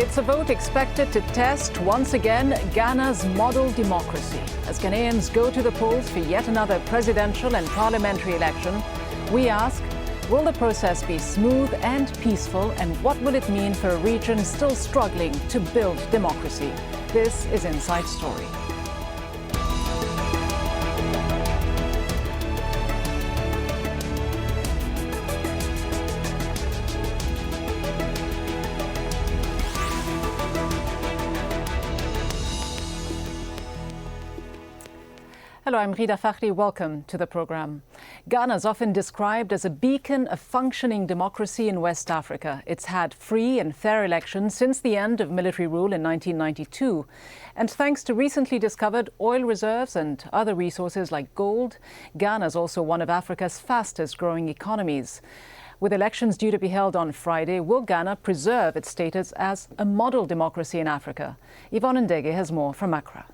It's a vote expected to test, once again, Ghana's model democracy. As Ghanaians go to the polls for yet another presidential and parliamentary election, we ask, will the process be smooth and peaceful, and what will it mean for a region still struggling to build democracy? This is Inside Story. Hello, I'm Rida Fakhri. Welcome to the program. Ghana is often described as a beacon of functioning democracy in West Africa. It's had free and fair elections since the end of military rule in 1992. And thanks to recently discovered oil reserves and other resources like gold, Ghana is also one of Africa's fastest growing economies. With elections due to be held on Friday, will Ghana preserve its status as a model democracy in Africa? Yvonne Ndege has more from Accra.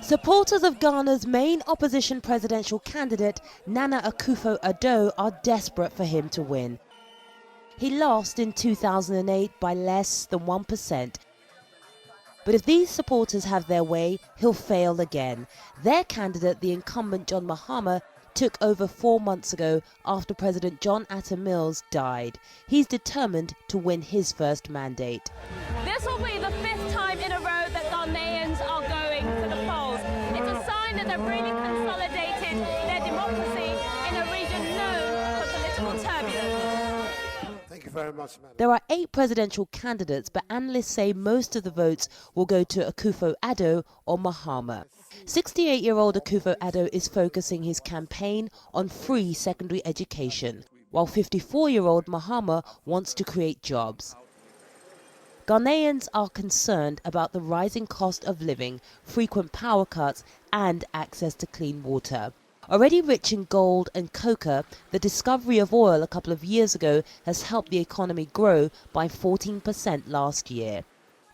Supporters of Ghana's main opposition presidential candidate, Nana Akufo-Addo, are desperate for him to win. He lost in 2008 by less than 1%. But if these supporters have their way, he'll fail again. Their candidate, the incumbent John Mahama, took over 4 months ago after President John Atta Mills died. He's determined to win his first mandate. This will be the 5th time in a row that Ghanaians are going to the polls. It's a sign that they've really consolidated their democracy in a region known for political turbulence. Thank you very much, madam. There are 8 presidential candidates, but analysts say most of the votes will go to Akufo-Addo or Mahama. 68-year-old Akufo-Addo is focusing his campaign on free secondary education, while 54-year-old Mahama wants to create jobs. Ghanaians are concerned about the rising cost of living, frequent power cuts and access to clean water. Already rich in gold and coca, the discovery of oil a couple of years ago has helped the economy grow by 14% last year.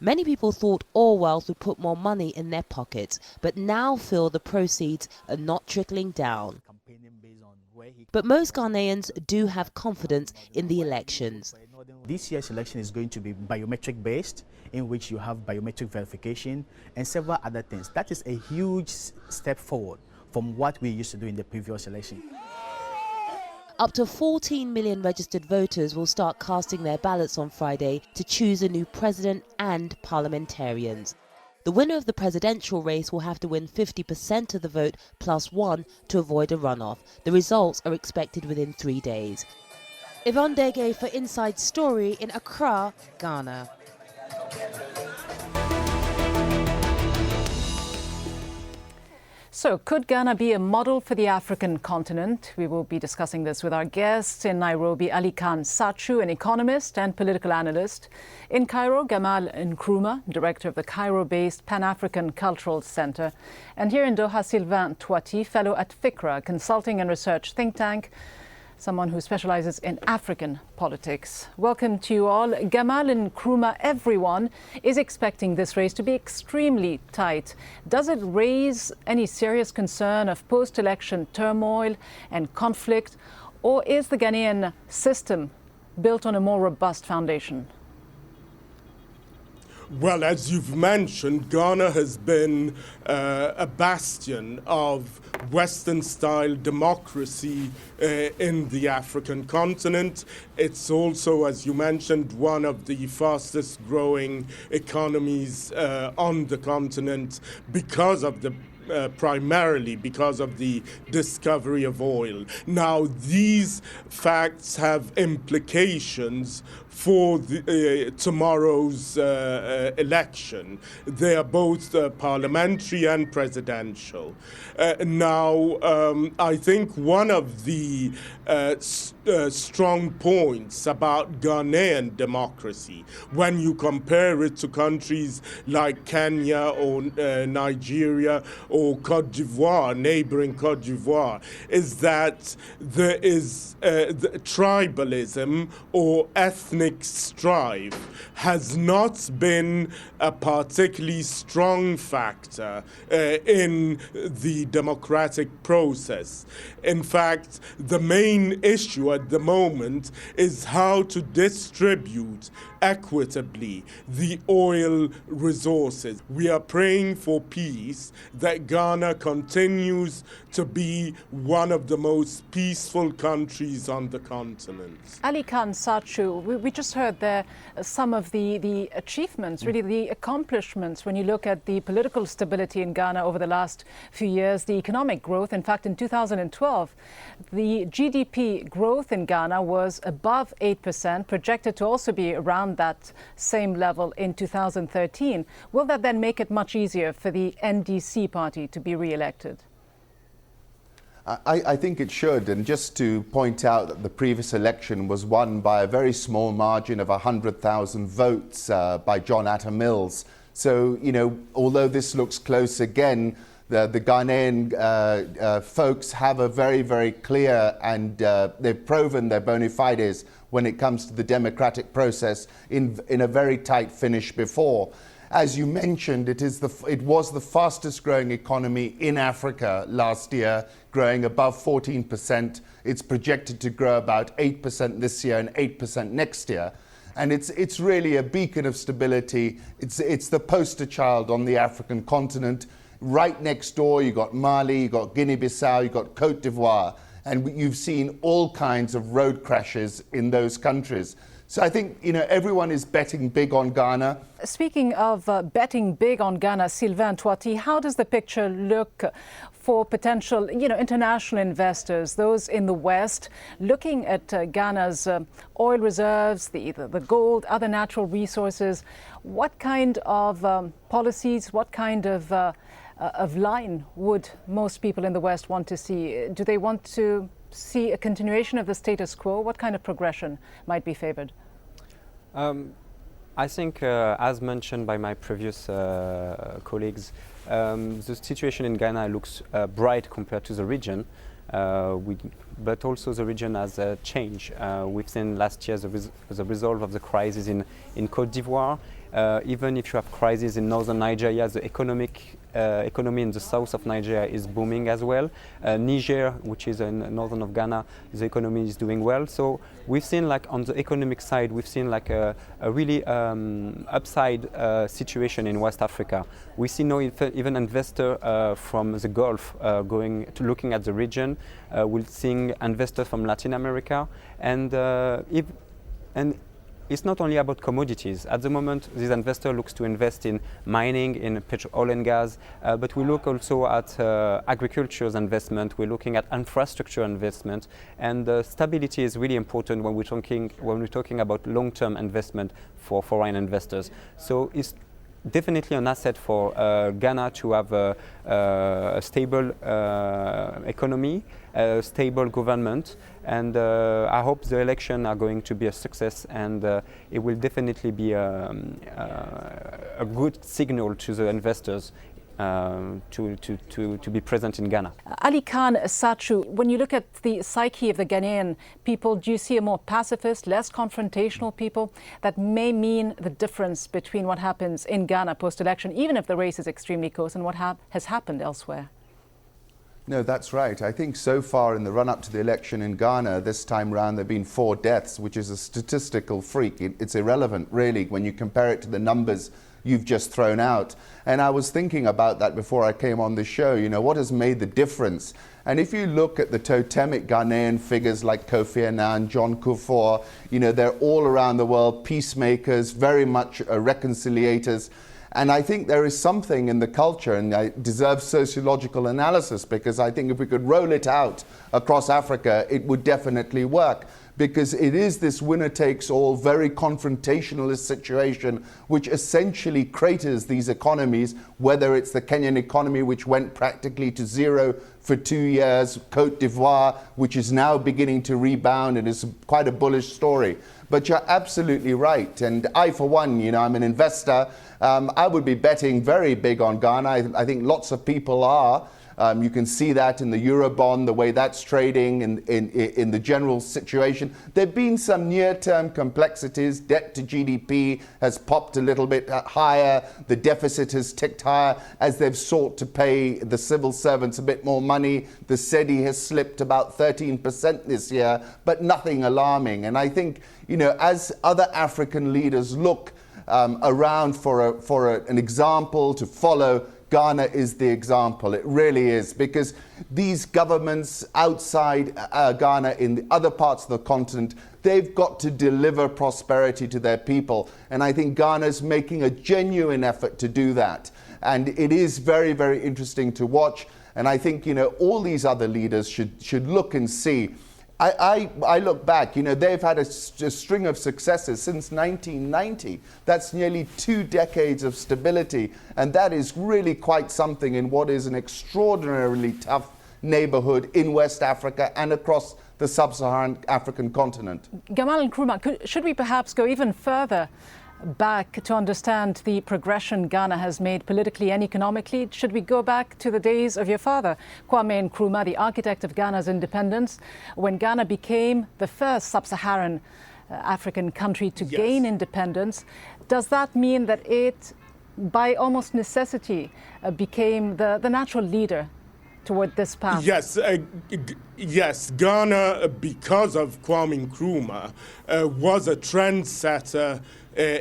Many people thought oil wealth would put more money in their pockets, but now feel the proceeds are not trickling down. But most Ghanaians do have confidence in the elections. This year's election is going to be biometric based, in which you have biometric verification and several other things. That is a huge step forward from what we used to do in the previous election. Up to 14 million registered voters will start casting their ballots on Friday to choose a new president and parliamentarians. The winner of the presidential race will have to win 50% of the vote plus 1 to avoid a runoff. The results are expected within 3 days. Yvonne Ndege for Inside Story in Accra, Ghana. So, could Ghana be a model for the African continent? We will be discussing this with our guests in Nairobi, Aly-Khan Satchu, an economist and political analyst. In Cairo, Gamal Nkrumah, director of the Cairo-based Pan-African Cultural Center. And here in Doha, Sylvain Touati, fellow at FICRA, consulting and research think tank, someone who specializes in African politics. Welcome to you all. Gamal Nkrumah, everyone is expecting this race to be extremely tight. Does it raise any serious concern of post-election turmoil and conflict, or is the Ghanaian system built on a more robust foundation? Well, as you've mentioned, Ghana has been a bastion of Western-style democracy in the African continent. It's also, as you mentioned, one of the fastest-growing economies on the continent because of the primarily because of the discovery of oil. Now, these facts have implications for tomorrow's election. They are both parliamentary and presidential. I think one of the strong points about Ghanaian democracy, when you compare it to countries like Kenya or Nigeria or Cote d'Ivoire, neighboring Cote d'Ivoire, is that there is tribalism or ethnic strife has not been a particularly strong factor in the democratic process. In fact, the main issue, at the moment is how to distribute equitably the oil resources. We are praying for peace, that Ghana continues to be one of the most peaceful countries on the continent. Aly-Khan Satchu, we just heard there some of the achievements, really the accomplishments when you look at the political stability in Ghana over the last few years, the economic growth. In fact, in 2012, the GDP growth in Ghana was above 8%, projected to also be around that same level in 2013. Will that then make it much easier for the NDC party to be re-elected? I think it should, and just to point out that the previous election was won by a very small margin of 100,000 votes by John Atta Mills. So, you know, although this looks close again, the Ghanaian folks have a very, very clear, and they've proven their bona fides when it comes to the democratic process in a very tight finish before. As you mentioned, it was the fastest growing economy in Africa last year, growing above 14%. It's projected to grow about 8% this year and 8% next year. And it's really a beacon of stability. It's the poster child on the African continent. Right next door, you got Mali, you got Guinea-Bissau, you got Côte d'Ivoire, and you've seen all kinds of road crashes in those countries. So I think, you know, everyone is betting big on Ghana. Speaking of betting big on Ghana, Sylvain Touati, how does the picture look for potential, you know, international investors, those in the West, looking at Ghana's oil reserves, the gold, other natural resources? What kind of policies, what kind of line would most people in the West want to see? Do they want to see a continuation of the status quo? What kind of progression might be favored? I think, as mentioned by my previous colleagues, the situation in Ghana looks bright compared to the region, but also the region has changed. We've seen last year the resolve of the crisis in Côte d'Ivoire. Even if you have crisis in northern Nigeria, the economy in the south of Nigeria is booming as well. Niger, which is in northern of Ghana, the economy is doing well. So we've seen, like, on the economic side, we've seen like a really upside situation in West Africa. We see now even investors from the Gulf going to looking at the region. We're seeing investors from Latin America, and it's not only about commodities. At the moment, this investor looks to invest in mining, in oil and gas, but we look also at agriculture's investment. We're looking at infrastructure investment, and stability is really important when we're talking about long-term investment for foreign investors. So it's definitely an asset for Ghana to have a stable economy, a stable government, and I hope the election are going to be a success, and it will definitely be a good signal to the investors to be present in Ghana. Aly-Khan Satchu, when you look at the psyche of the Ghanaian people, do you see a more pacifist, less confrontational people that may mean the difference between what happens in Ghana post-election, even if the race is extremely close, and what has happened elsewhere? No, that's right. I think so far in the run-up to the election in Ghana, this time round, there have been 4 deaths, which is a statistical freak. It's irrelevant, really, when you compare it to the numbers you've just thrown out. And I was thinking about that before I came on the show. You know, what has made the difference? And if you look at the totemic Ghanaian figures like Kofi Annan, John Kufuor, you know, they're all around the world peacemakers, very much reconciliators. And I think there is something in the culture, and it deserves sociological analysis, because I think if we could roll it out across Africa, it would definitely work. Because it is this winner-takes-all, very confrontationalist situation which essentially craters these economies, whether it's the Kenyan economy, which went practically to zero for 2 years, Côte d'Ivoire, which is now beginning to rebound, and is quite a bullish story. But you're absolutely right. And I, for one, you know, I'm an investor. I would be betting very big on Ghana. I think lots of people are. You can see that in the Eurobond, the way that's trading in the general situation. There have been some near-term complexities. Debt to GDP has popped a little bit higher. The deficit has ticked higher as they've sought to pay the civil servants a bit more money. The SEDI has slipped about 13% this year, but nothing alarming. And I think, you know, as other African leaders look around for an example to follow, Ghana is the example. It really is, because these governments outside Ghana in the other parts of the continent, they've got to deliver prosperity to their people. And I think Ghana's making a genuine effort to do that. And it is very, very interesting to watch. And I think, you know, all these other leaders should look and see. I look back, you know, they've had a string of successes since 1990. That's nearly 2 decades of stability. And that is really quite something in what is an extraordinarily tough neighborhood in West Africa and across the sub-Saharan African continent. Gamal Nkrumah, should we perhaps go even further back to understand the progression Ghana has made politically and economically? Should we go back to the days of your father, Kwame Nkrumah, the architect of Ghana's independence, when Ghana became the first sub-Saharan African country to gain independence? Does that mean that it, by almost necessity, became the natural leader toward this path? Yes, yes. Ghana, because of Kwame Nkrumah, was a trendsetter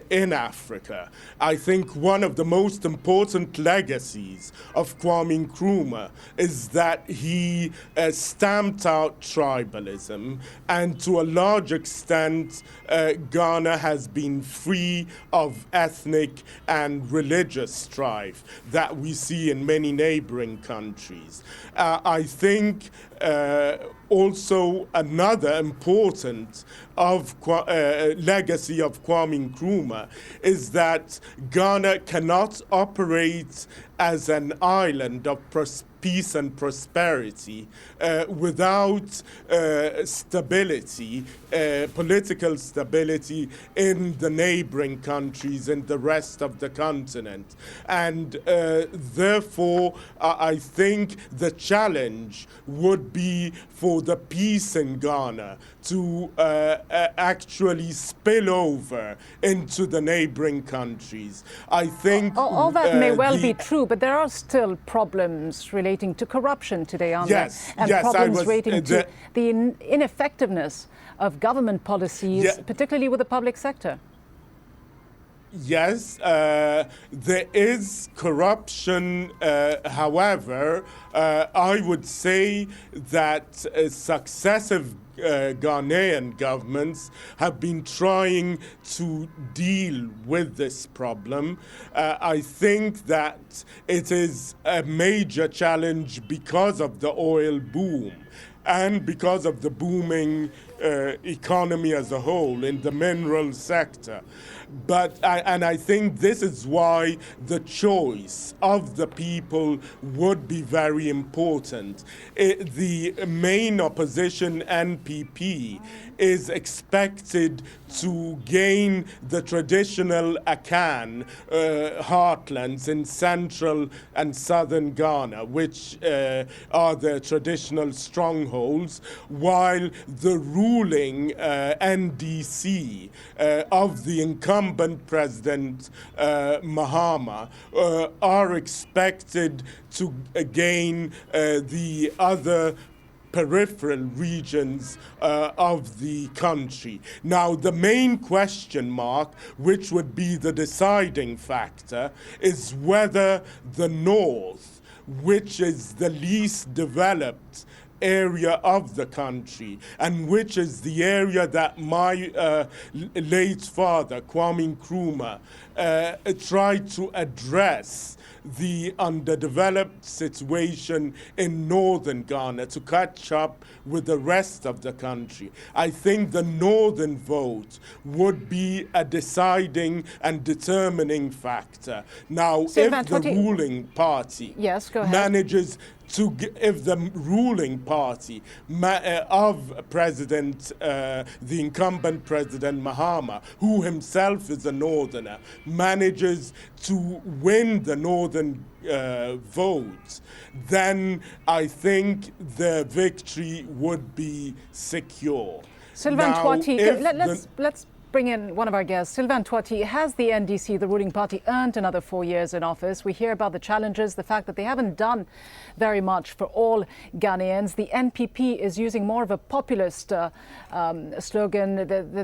in Africa. I think one of the most important legacies of Kwame Nkrumah is that he stamped out tribalism, and to a large extent Ghana has been free of ethnic and religious strife that we see in many neighboring countries. I think also another important legacy of Kwame Nkrumah is that Ghana cannot operate as an island of peace and prosperity without stability, political stability in the neighboring countries and the rest of the continent. And therefore, I think the challenge would be for the peace in Ghana to actually spill over into the neighboring countries. I think all that may well be true, but there are still problems relating to corruption today, aren't there? And problems relating to the ineffectiveness of government policies, particularly with the public sector. Yes, there is corruption. However, I would say that successive Ghanaian governments have been trying to deal with this problem. I think that it is a major challenge because of the oil boom and because of the booming economy as a whole in the mineral sector. But I think this is why the choice of the people would be very important. The main opposition, NPP, is expected to gain the traditional Akan heartlands in central and southern Ghana, which are the traditional strongholds, while the ruling NDC of the incumbent President Mahama are expected to gain the other peripheral regions of the country. Now, the main question mark, which would be the deciding factor, is whether the north, which is the least developed area of the country, and which is the area that my late father, Kwame Nkrumah, tried to address the underdeveloped situation in northern Ghana to catch up with the rest of the country. I think the northern vote would be a deciding and determining factor. Now, Sylvain if the Touati, ruling party yes, go ahead, manages if the ruling party of the incumbent President Mahama, who himself is a northerner, manages to win the northern votes, then I think the victory would be secure. Sylvain Now, Touati, let's bring in one of our guests. Sylvain Touati, has the NDC, the ruling party, earned another 4 years in office? We hear about the challenges, the fact that they haven't done very much for all Ghanaians. The NPP is using more of a populist slogan.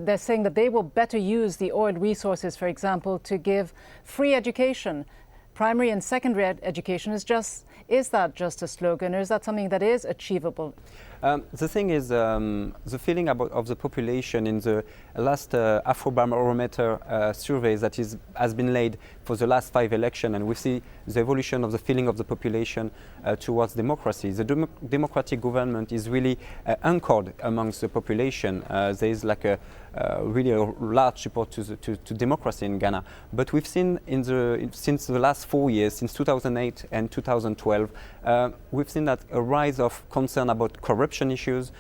They're saying that they will better use the oil resources, for example, to give free education. Primary and secondary education is that just a slogan, or is that something that is achievable? The thing is, the feeling of the population in the last Afrobarometer survey that has been laid for the last 5 elections, and we see the evolution of the feeling of the population towards democracy. The democratic government is really anchored amongst the population. There is like really a large support to democracy in Ghana. But we've seen since the last 4 years, since 2008 and 2012, we've seen that a rise of concern about corruption issues.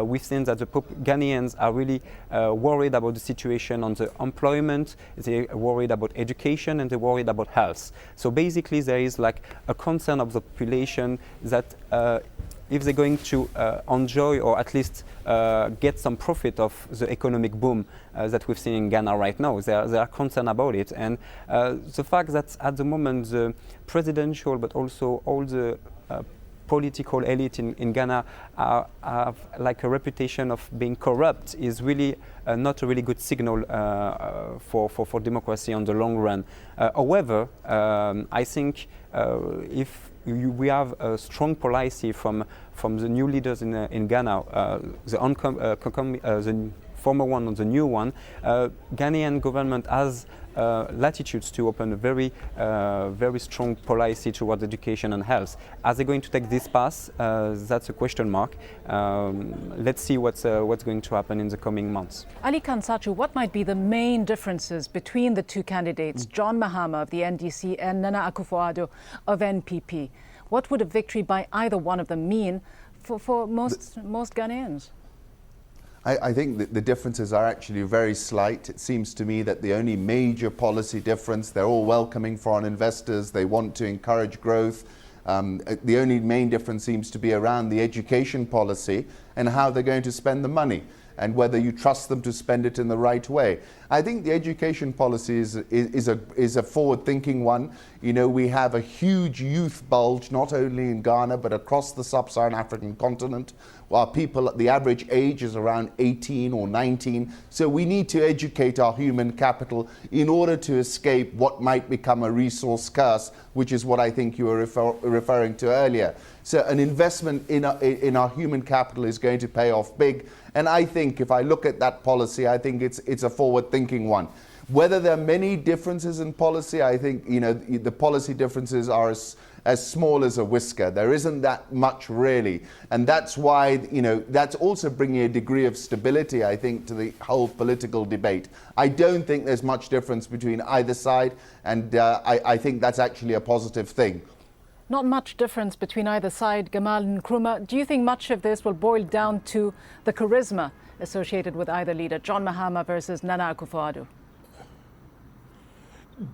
We've seen that the Ghanaians are really worried about the situation on the employment, they're worried about education, and they're worried about health. So basically there is like a concern of the population that if they're going to enjoy or at least get some profit of the economic boom that we've seen in Ghana right now, they are concerned about it. And the fact that at the moment the presidential but also all the political elite in Ghana have like a reputation of being corrupt is really not a really good signal for democracy on the long run. However, I think if we have a strong policy from the new leaders in Ghana, the former one and the new one, Ghanaian government has latitudes to open a very strong policy towards education and health. Are they going to take this path? That's a question mark. Let's see what's going to happen in the coming months. Aly-Khan Satchu, what might be the main differences between the two candidates, John Mahama of the NDC and Nana Akufo-Addo of NPP? What would a victory by either one of them mean for most Ghanaians? I think that the differences are actually very slight. It seems to me that the only major policy difference, they're all welcoming foreign investors, they want to encourage growth. The only main difference seems to be around the education policy and how they're going to spend the money and whether you trust them to spend it in the right way. I think the education policy is a forward-thinking one. You know, we have a huge youth bulge, not only in Ghana, but across the sub-Saharan African continent, while people, the average age is around 18 or 19. So we need to educate our human capital in order to escape what might become a resource curse, which is what I think you were referring to earlier. So an investment in our human capital is going to pay off big. And I think if I look at that policy, I think it's a forward-thinking one. Whether there are many differences in policy, I think, you know, the policy differences are as small as a whisker. There isn't that much really. And that's why, you know, that's also bringing a degree of stability, I think, to the whole political debate. I don't think there's much difference between either side, and I think that's actually a positive thing. Not much difference between either side. Gamal Nkrumah, do you think much of this will boil down to the charisma associated with either leader, John Mahama versus Nana Akufo-Addo?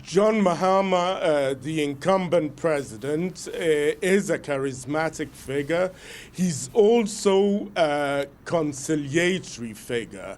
John Mahama, the incumbent president, is a charismatic figure. He's also a conciliatory figure.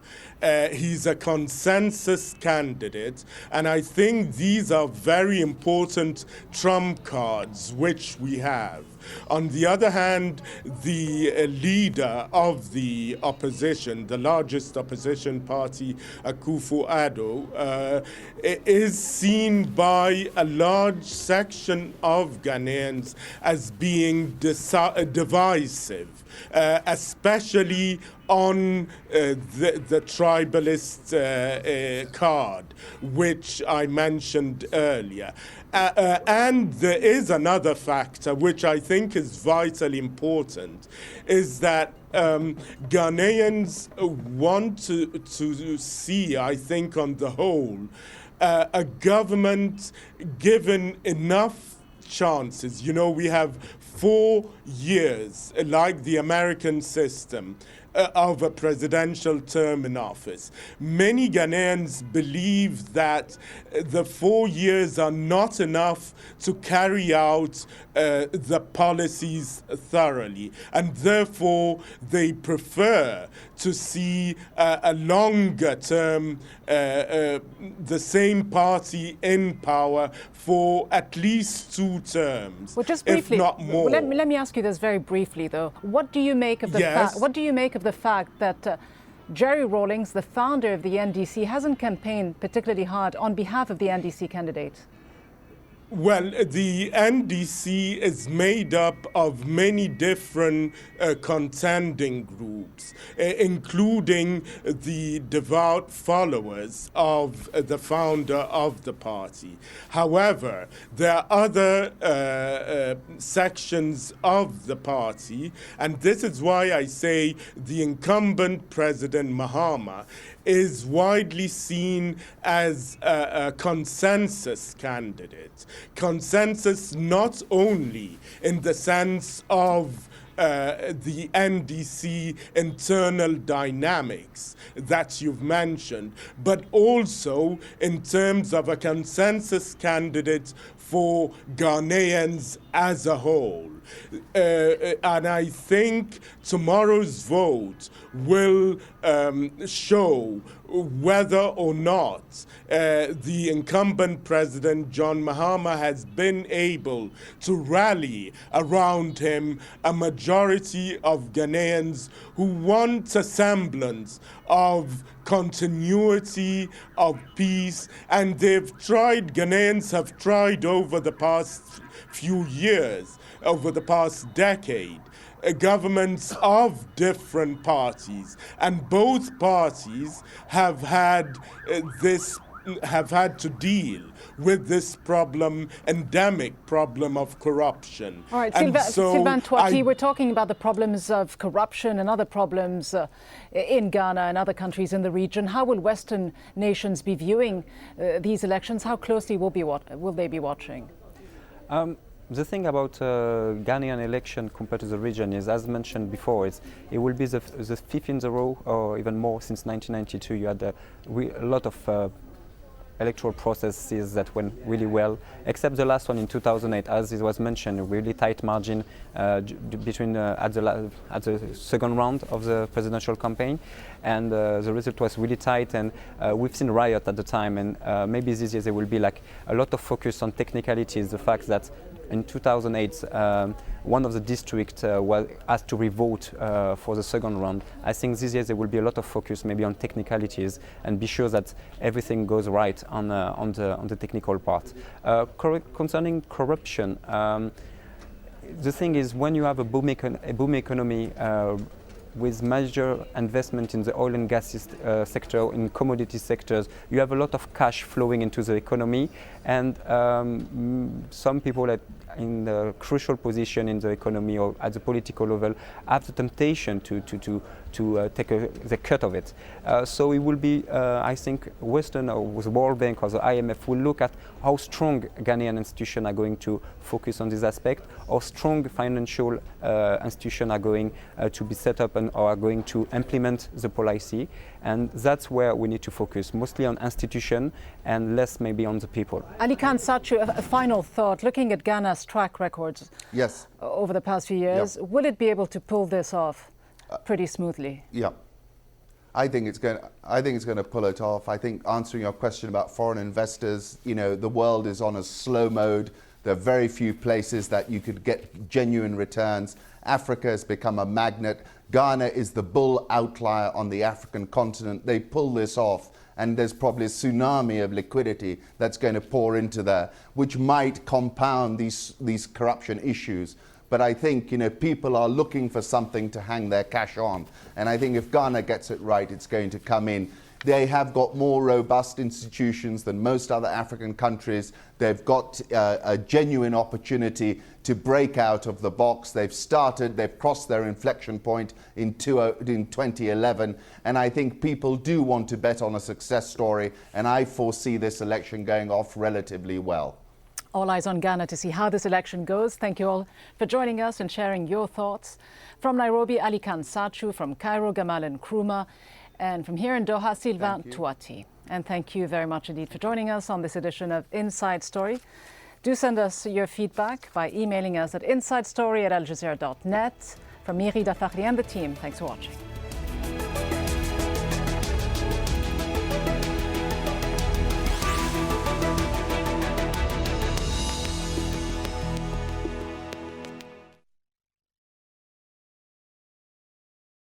He's a consensus candidate, and I think these are very important trump cards which we have. On the other hand, the leader of the opposition, the largest opposition party, Akufo-Addo, is seen by a large section of Ghanaians as being divisive, especially on the tribalist card, which I mentioned earlier. And there is another factor which I think is vitally important, is that Ghanaians want to see, I think on the whole, a government given enough chances. You know, we have 4 years, like the American system, of a presidential term in office. Many Ghanaians believe that the 4 years are not enough to carry out the policies thoroughly, and therefore they prefer to see a longer term, the same party in power for at least 2 terms, well, just briefly, if not more. Let me ask you this very briefly, though. What do you make of the fact that Jerry Rawlings, the founder of the NDC, hasn't campaigned particularly hard on behalf of the NDC candidate? Well, the NDC is made up of many different contending groups, including the devout followers of the founder of the party. However, there are other sections of the party, and this is why I say the incumbent President Mahama is widely seen as a consensus candidate. Consensus not only in the sense of the NDC internal dynamics that you've mentioned, but also in terms of a consensus candidate for Ghanaians as a whole. And I think tomorrow's vote will show whether or not the incumbent president, John Mahama, has been able to rally around him a majority of Ghanaians who want a semblance of continuity, of peace, and Ghanaians have tried over the past few years, over the past decade, governments of different parties, and both parties have had to deal with this endemic problem of corruption. All right, Sylvain Touati, we're talking about the problems of corruption and other problems in Ghana and other countries in the region. How will Western nations be viewing these elections? How closely will they be watching? The thing about Ghanaian election compared to the region is, as mentioned before, it will be the 5th in a row, or even more, since 1992. You had a lot of electoral processes that went really well, except the last one in 2008, as it was mentioned, a really tight margin between at the second round of the presidential campaign, and the result was really tight, and we've seen riot at the time, and maybe this year there will be like a lot of focus on technicalities. The fact that in 2008, one of the districts was asked to revote for the second round. I think this year there will be a lot of focus maybe on technicalities and be sure that everything goes right on the technical part. Concerning corruption, the thing is, when you have a boom economy with major investment in the oil and gas sector, in commodity sectors, you have a lot of cash flowing into the economy, and some people in the crucial position in the economy or at the political level have the temptation to take the cut of it. So it will be, I think, Western or the World Bank or the IMF will look at how strong Ghanaian institutions are going to focus on this aspect, how strong financial institutions are going to be set up and are going to implement the policy. And that's where we need to focus, mostly on institutions and less maybe on the people. Aly-Khan Satchu, a final thought. Looking at Ghana's track records over the past few years, will it be able to pull this off pretty smoothly? Yeah. I think it's going to pull it off. I think, answering your question about foreign investors, you know, the world is on a slow mode. There are very few places that you could get genuine returns. Africa has become a magnet. Ghana is the bull outlier on the African continent. They pull this off, and there's probably a tsunami of liquidity that's going to pour into there, which might compound these corruption issues. But I think, you know, people are looking for something to hang their cash on. And I think if Ghana gets it right, it's going to come in. They have got more robust institutions than most other African countries. They've got a genuine opportunity to break out of the box. They've crossed their inflection point in 2011. And I think people do want to bet on a success story. And I foresee this election going off relatively well. All eyes on Ghana to see how this election goes. Thank you all for joining us and sharing your thoughts. From Nairobi, Aly-Khan Satchu. From Cairo, Gamal Nkrumah. And from here in Doha, Sylvain Touati. And thank you very much indeed for joining us on this edition of Inside Story. Do send us your feedback by emailing us at insidestory@aljazeera.net. From Miri Dafakhri and the team, thanks for watching.